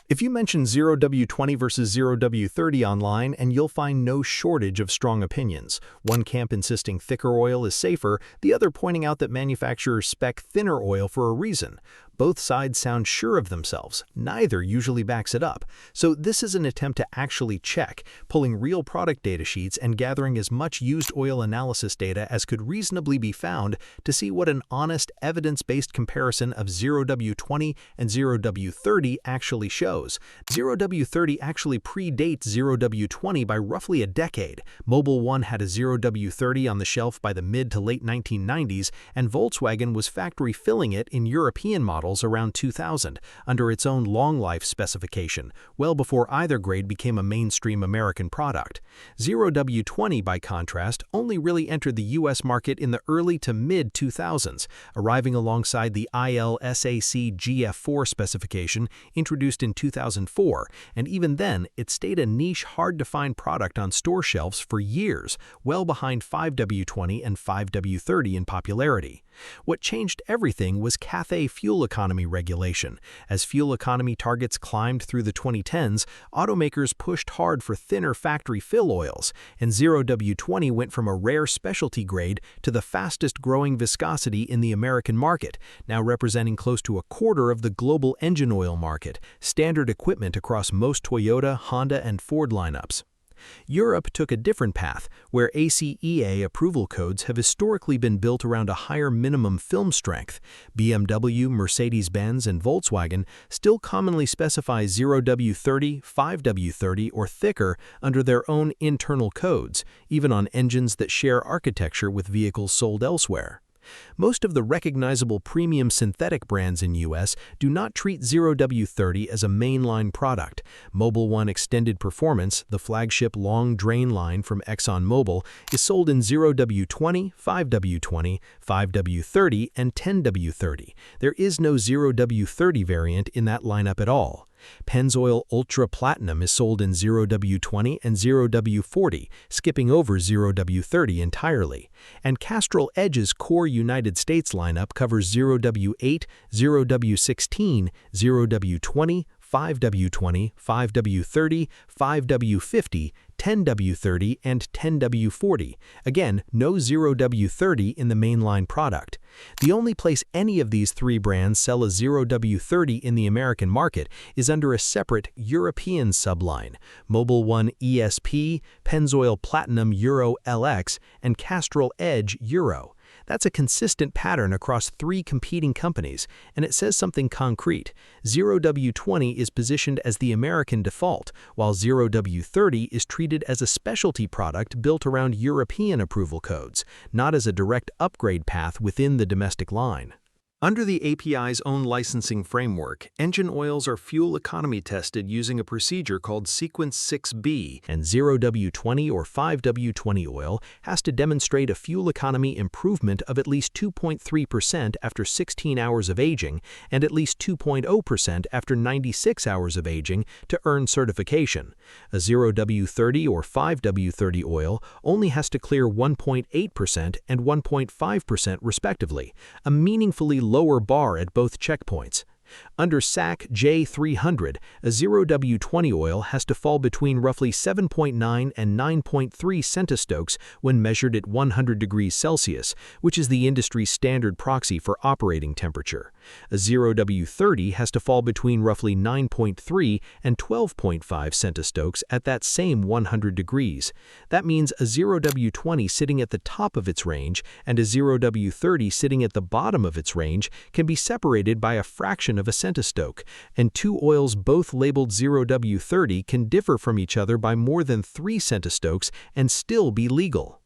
If you mention 0W-20 versus 0W-30 online, and you'll find no shortage of strong opinions. One camp insisting thicker oil is safer, the other pointing out that manufacturers spec thinner oil for a reason. Both sides sound sure of themselves. Neither usually backs it up. So this is an attempt to actually check, pulling real product data sheets and gathering as much used oil analysis data as could reasonably be found to see what an honest, evidence-based comparison of 0W-20 and 0W-30 actually shows. 0W-30 actually predates 0W-20 by roughly a decade. Mobil 1 had a 0W-30 on the shelf by the mid to late 1990s, and Volkswagen was factory filling it in European models around 2000 under its own long-life specification, well before either grade became a mainstream American product. 0W-20, by contrast, only really entered the US market in the early to mid-2000s, arriving alongside the ILSAC GF4 specification introduced in 2004, and even then, it stayed a niche, hard-to-find product on store shelves for years, well behind 5W-20 and 5W-30 in popularity. What changed everything was CAFE fuel economy regulation. As fuel economy targets climbed through the 2010s, automakers pushed hard for thinner factory fill oils, and 0W-20 went from a rare specialty grade to the fastest-growing viscosity in the American market, now representing close to a quarter of the global engine oil market, standard equipment across most Toyota, Honda, and Ford lineups. Europe took a different path, where ACEA approval codes have historically been built around a higher minimum film strength. BMW, Mercedes-Benz, and Volkswagen still commonly specify 0W-30, 5W-30, or thicker under their own internal codes, even on engines that share architecture with vehicles sold elsewhere. Most of the recognizable premium synthetic brands in US do not treat 0W-30 as a mainline product. Mobil 1 Extended Performance, the flagship long drain line from ExxonMobil, is sold in 0W-20, 5W-20, 5W-30, and 10W-30. There is no 0W-30 variant in that lineup at all. Pennzoil Ultra Platinum is sold in 0W-20 and 0W-40, skipping over 0W-30 entirely. And Castrol Edge's core United States lineup covers 0W-8, 0W-16, 0W-20, 5W-20, 5W-30, 5W-50, 10W-30, and 10W-40. Again, no 0W-30 in the mainline product. The only place any of these three brands sell a 0W-30 in the American market is under a separate European subline: Mobil 1 ESP, Pennzoil Platinum Euro LX, and Castrol Edge Euro. That's a consistent pattern across three competing companies, and it says something concrete. 0W-20 is positioned as the American default, while 0W-30 is treated as a specialty product built around European approval codes, not as a direct upgrade path within the domestic line. Under the API's own licensing framework, engine oils are fuel economy tested using a procedure called Sequence 6B, and 0W-20 or 5W-20 oil has to demonstrate a fuel economy improvement of at least 2.3% after 16 hours of aging and at least 2.0% after 96 hours of aging to earn certification. A 0W-30 or 5W-30 oil only has to clear 1.8% and 1.5% respectively, a meaningfully lower bar at both checkpoints. Under SAC J300, a 0W-20 oil has to fall between roughly 7.9 and 9.3 centistokes when measured at 100 degrees Celsius, which is the industry's standard proxy for operating temperature. A 0W-30 has to fall between roughly 9.3 and 12.5 centistokes at that same 100 degrees. That means a 0W-20 sitting at the top of its range and a 0W-30 sitting at the bottom of its range can be separated by a fraction of a centistoke, and two oils both labeled 0W-30 can differ from each other by more than 3 centistokes and still be legal.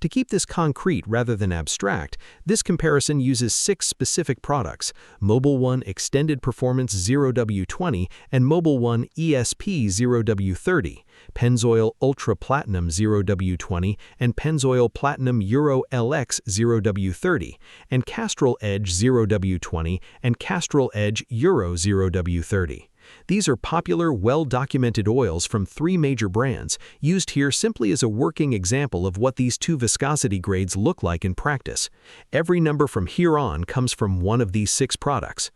To keep this concrete rather than abstract, this comparison uses 6 specific products: Mobil 1 Extended Performance 0W-20 and Mobil 1 ESP 0W-30, Pennzoil Ultra Platinum 0W-20 and Pennzoil Platinum Euro LX 0W-30, and Castrol Edge 0W-20 and Castrol Edge Euro 0W-30. These are popular, well-documented oils from 3 major brands, used here simply as a working example of what these 2 viscosity grades look like in practice. Every number from here on comes from one of these 6 products.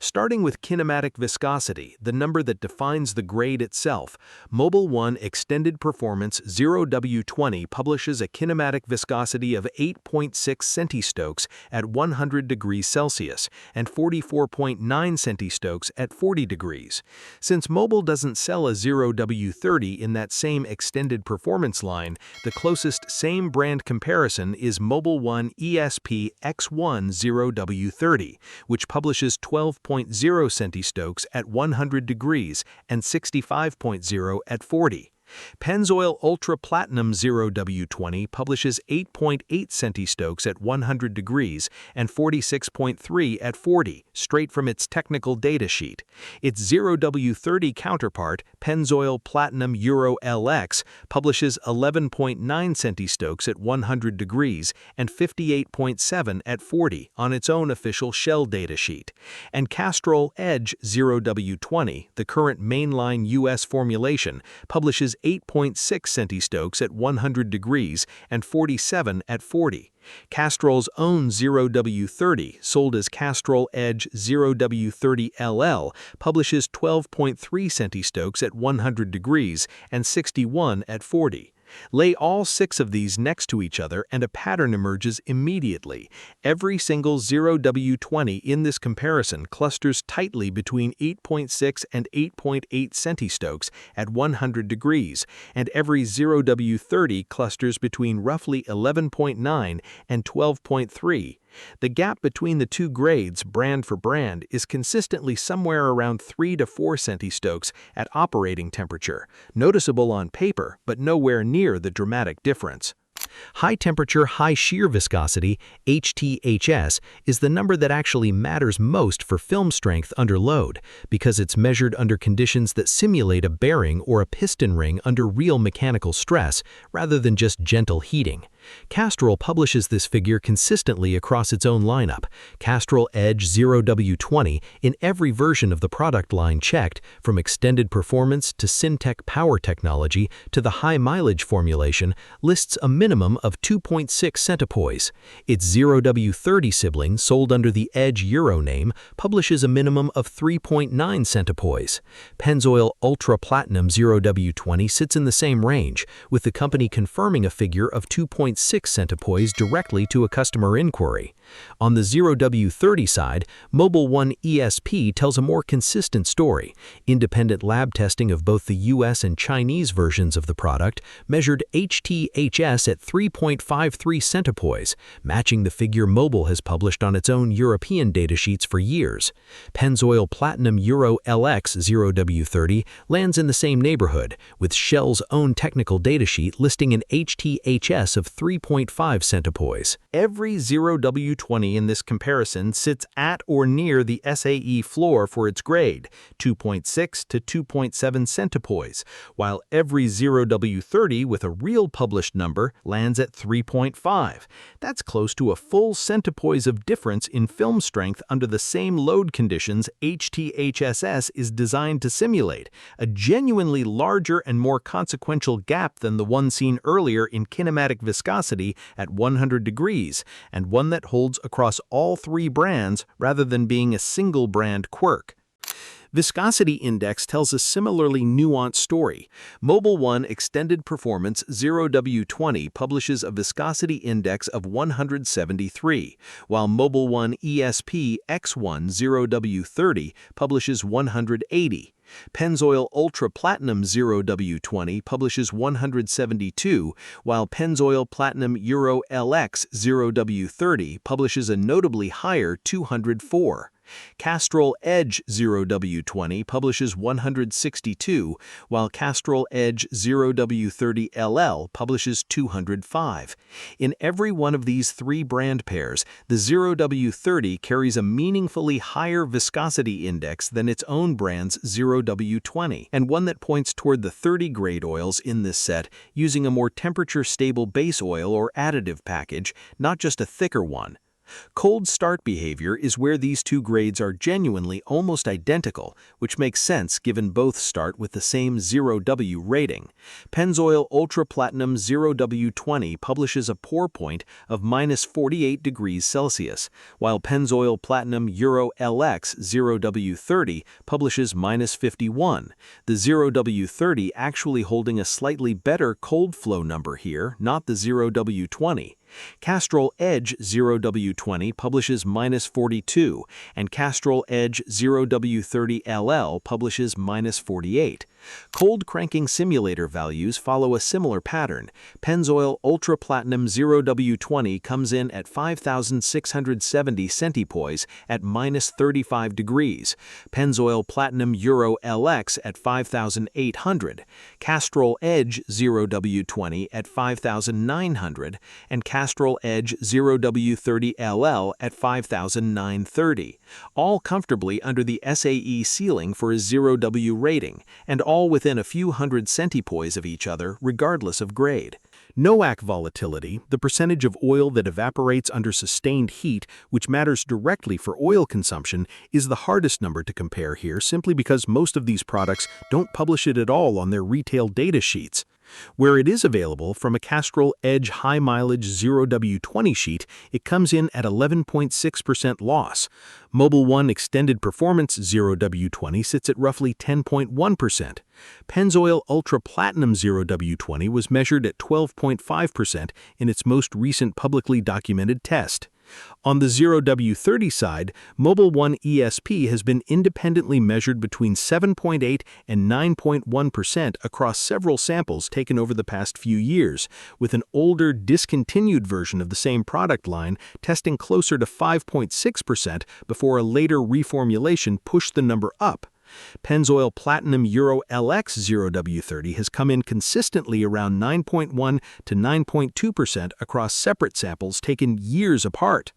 Starting with kinematic viscosity, the number that defines the grade itself, Mobil 1 Extended Performance 0W-20 publishes a kinematic viscosity of 8.6 centistokes at 100 degrees Celsius and 44.9 centistokes at 40 degrees. Since Mobil doesn't sell a 0W-30 in that same extended performance line, the closest same brand comparison is Mobil 1 ESP X1 0W-30, which publishes 12.0 centistokes at 100 degrees and 65.0 at 40. Pennzoil Ultra Platinum 0W-20 publishes 8.8 centistokes at 100 degrees and 46.3 at 40, straight from its technical data sheet. Its 0W-30 counterpart, Pennzoil Platinum Euro LX, publishes 11.9 centistokes at 100 degrees and 58.7 at 40 on its own official Shell data sheet. And Castrol Edge 0W-20, the current mainline US formulation, publishes 8.6 centistokes at 100 degrees and 47 at 40. Castrol's own 0W-30, sold as Castrol Edge 0W-30 LL, publishes 12.3 centistokes at 100 degrees and 61 at 40. Lay all 6 of these next to each other and a pattern emerges immediately. Every single 0W-20 in this comparison clusters tightly between 8.6 and 8.8 centistokes at 100 degrees, and every 0W-30 clusters between roughly 11.9 and 12.3. The gap between the two grades, brand for brand, is consistently somewhere around 3 to 4 centistokes at operating temperature, noticeable on paper, but nowhere near the dramatic difference. High-temperature, high-shear viscosity, HTHS, is the number that actually matters most for film strength under load, because it's measured under conditions that simulate a bearing or a piston ring under real mechanical stress, rather than just gentle heating. Castrol publishes this figure consistently across its own lineup, Castrol Edge 0W-20, in every version of the product line checked, from extended performance to Syntec power technology to the high-mileage formulation, lists a minimum of 2.6 centipoise. Its 0W-30 sibling, sold under the Edge Euro name, publishes a minimum of 3.9 centipoise. Pennzoil Ultra Platinum 0W-20 sits in the same range, with the company confirming a figure of 2.6 centipoise directly to a customer inquiry. On the 0W-30 side, Mobil 1 ESP tells a more consistent story. Independent lab testing of both the US and Chinese versions of the product measured HTHS at 3.53 centipoise, matching the figure Mobil has published on its own European datasheets for years. Pennzoil Platinum Euro LX 0W-30 lands in the same neighborhood, with Shell's own technical datasheet listing an HTHS of 3.5 centipoise. Every 0W-20 in this comparison sits at or near the SAE floor for its grade, 2.6 to 2.7 centipoise, while every 0W-30 with a real published number lands at 3.5. That's close to a full centipoise of difference in film strength under the same load conditions HTHSS is designed to simulate, a genuinely larger and more consequential gap than the one seen earlier in kinematic viscosity at 100 degrees, and one that holds across all 3 brands rather than being a single brand quirk. Viscosity Index tells a similarly nuanced story. Mobil 1 Extended Performance 0W-20 publishes a viscosity index of 173, while Mobil 1 ESP X1 0W-30 publishes 180. Pennzoil Ultra Platinum 0W-20 publishes 172, while Pennzoil Platinum Euro LX 0W-30 publishes a notably higher 204. Castrol Edge 0W-20 publishes 162, while Castrol Edge 0W-30 LL publishes 205. In every one of these 3 brand pairs, the 0W-30 carries a meaningfully higher viscosity index than its own brand's 0W-20, and one that points toward the 30-grade oils in this set using a more temperature-stable base oil or additive package, not just a thicker one. Cold start behavior is where these two grades are genuinely almost identical, which makes sense given both start with the same 0W rating. Pennzoil Ultra Platinum 0W-20 publishes a pour point of -48 degrees Celsius, while Pennzoil Platinum Euro LX 0W-30 publishes -51, the 0W-30 actually holding a slightly better cold flow number here, not the 0W-20. Castrol Edge 0W-20 publishes -42, and Castrol Edge 0W-30 LL publishes -48. Cold cranking simulator values follow a similar pattern. Pennzoil Ultra Platinum 0W-20 comes in at 5,670 centipoise at -35 degrees, Pennzoil Platinum Euro LX at 5,800, Castrol Edge 0W-20 at 5,900, and Castrol Edge 0W-30 LL at 5,930, all comfortably under the SAE ceiling for a 0W rating, and all within a few hundred centipoise of each other regardless of grade. NOAC volatility, the percentage of oil that evaporates under sustained heat, which matters directly for oil consumption, is the hardest number to compare here simply because most of these products don't publish it at all on their retail data sheets. Where it is available from a Castrol Edge High Mileage 0W-20 sheet, it comes in at 11.6% loss. Mobil 1 Extended Performance 0W-20 sits at roughly 10.1%. Pennzoil Ultra Platinum 0W-20 was measured at 12.5% in its most recent publicly documented test. On the 0W-30 side, Mobil 1 ESP has been independently measured between 7.8 and 9.1% across several samples taken over the past few years, with an older, discontinued version of the same product line testing closer to 5.6% before a later reformulation pushed the number up. Pennzoil Platinum Euro LX 0W-30 has come in consistently around 9.1 to 9.2% across separate samples taken years apart.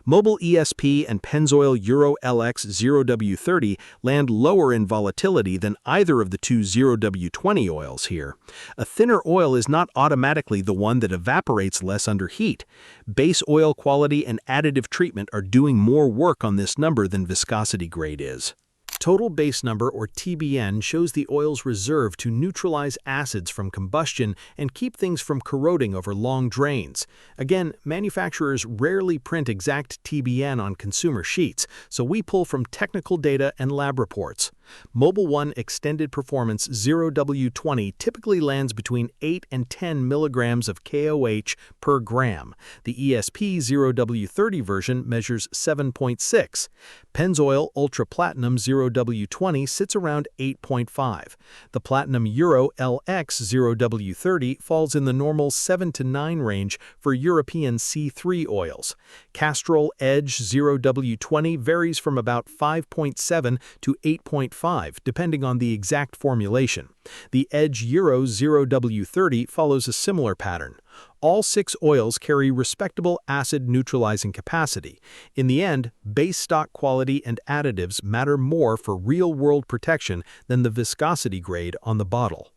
Mobil ESP and Pennzoil Euro LX 0W-30 land lower in volatility than either of the two 0W-20 oils here. A thinner oil is not automatically the one that evaporates less under heat. Base oil quality and additive treatment are doing more work on this number than viscosity grade is. Total base number, or TBN, shows the oil's reserve to neutralize acids from combustion and keep things from corroding over long drains. Again, manufacturers rarely print exact TBN on consumer sheets, so we pull from technical data and lab reports. Mobil 1 Extended Performance 0W-20 typically lands between 8 and 10 milligrams of KOH per gram. The ESP 0W-30 version measures 7.6. Pennzoil Ultra Platinum 0W-20 sits around 8.5. The Platinum Euro LX 0W-30 falls in the normal 7 to 9 range for European C3 oils. Castrol Edge 0W-20 varies from about 5.7 to 8.5, depending on the exact formulation. The Edge Euro 0W-30 follows a similar pattern. All 6 oils carry respectable acid neutralizing capacity. In the end, base stock quality and additives matter more for real-world protection than the viscosity grade on the bottle.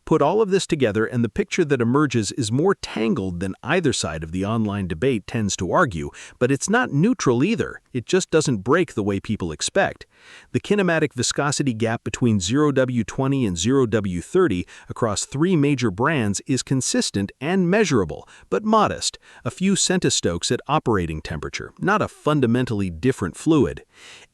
Put all of this together and the picture that emerges is more tangled than either side of the online debate tends to argue, but it's not neutral either. It just doesn't break the way people expect. The kinematic viscosity gap between 0W-20 and 0W-30 across 3 major brands is consistent and measurable, but modest, a few centistokes at operating temperature, not a fundamentally different fluid.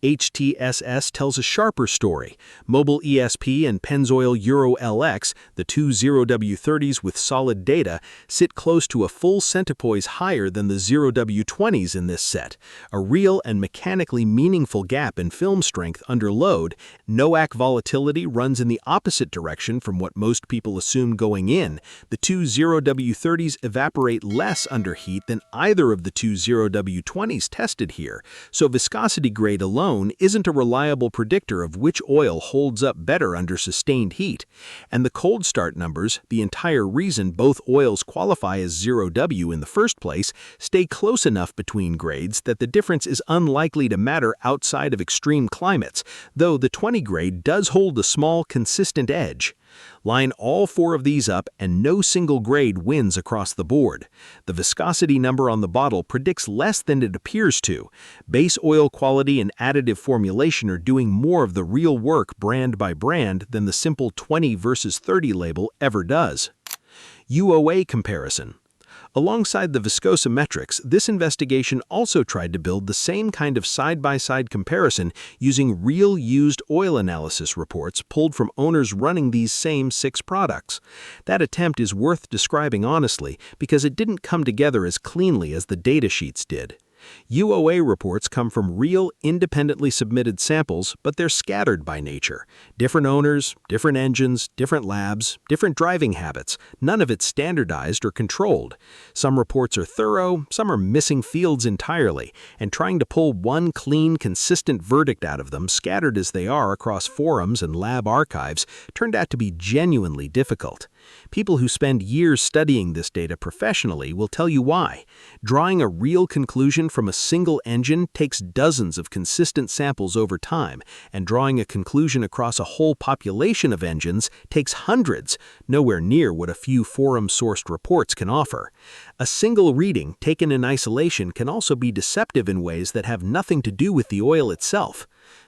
HTHS tells a sharper story. Mobil ESP and Pennzoil Euro LX, the two 0W-30s with solid data, sit close to a full centipoise higher than the 0W-20s in this set, a real and mechanically meaningful gap in film strength under load. NOAC volatility runs in the opposite direction from what most people assume going in. The two 0W-30s evaporate less under heat than either of the two 0W-20s tested here, so viscosity grade alone isn't a reliable predictor of which oil holds up better under sustained heat. And the cold start numbers, the entire reason both oils qualify as 0W in the first place, stay close enough between grades that the difference is unlikely to matter outside of extreme climates, though the 20 grade does hold a small, consistent edge. Line all 4 of these up and no single grade wins across the board. The viscosity number on the bottle predicts less than it appears to. Base oil quality and additive formulation are doing more of the real work brand by brand than the simple 20 versus 30 label ever does. UOA comparison. Alongside the viscosometrics, this investigation also tried to build the same kind of side-by-side comparison using real used oil analysis reports pulled from owners running these same 6 products. That attempt is worth describing honestly because it didn't come together as cleanly as the datasheets did. UOA reports come from real, independently submitted samples, but they're scattered by nature. Different owners, different engines, different labs, different driving habits. None of it standardized or controlled. Some reports are thorough, some are missing fields entirely, and trying to pull one clean, consistent verdict out of them, scattered as they are across forums and lab archives, turned out to be genuinely difficult. People who spend years studying this data professionally will tell you why. Drawing a real conclusion from a single engine takes dozens of consistent samples over time, and drawing a conclusion across a whole population of engines takes hundreds, nowhere near what a few forum-sourced reports can offer. A single reading taken in isolation can also be deceptive in ways that have nothing to do with the oil itself.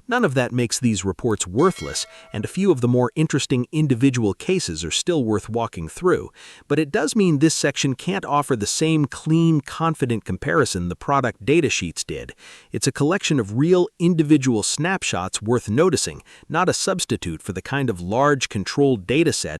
None of that makes these reports worthless, and a few of the more interesting individual cases are still worth walking through, but it does mean this section can't offer the same clean, confident comparison the product datasheets did. It's a collection of real, individual snapshots worth noticing, not a substitute for the kind of large, controlled dataset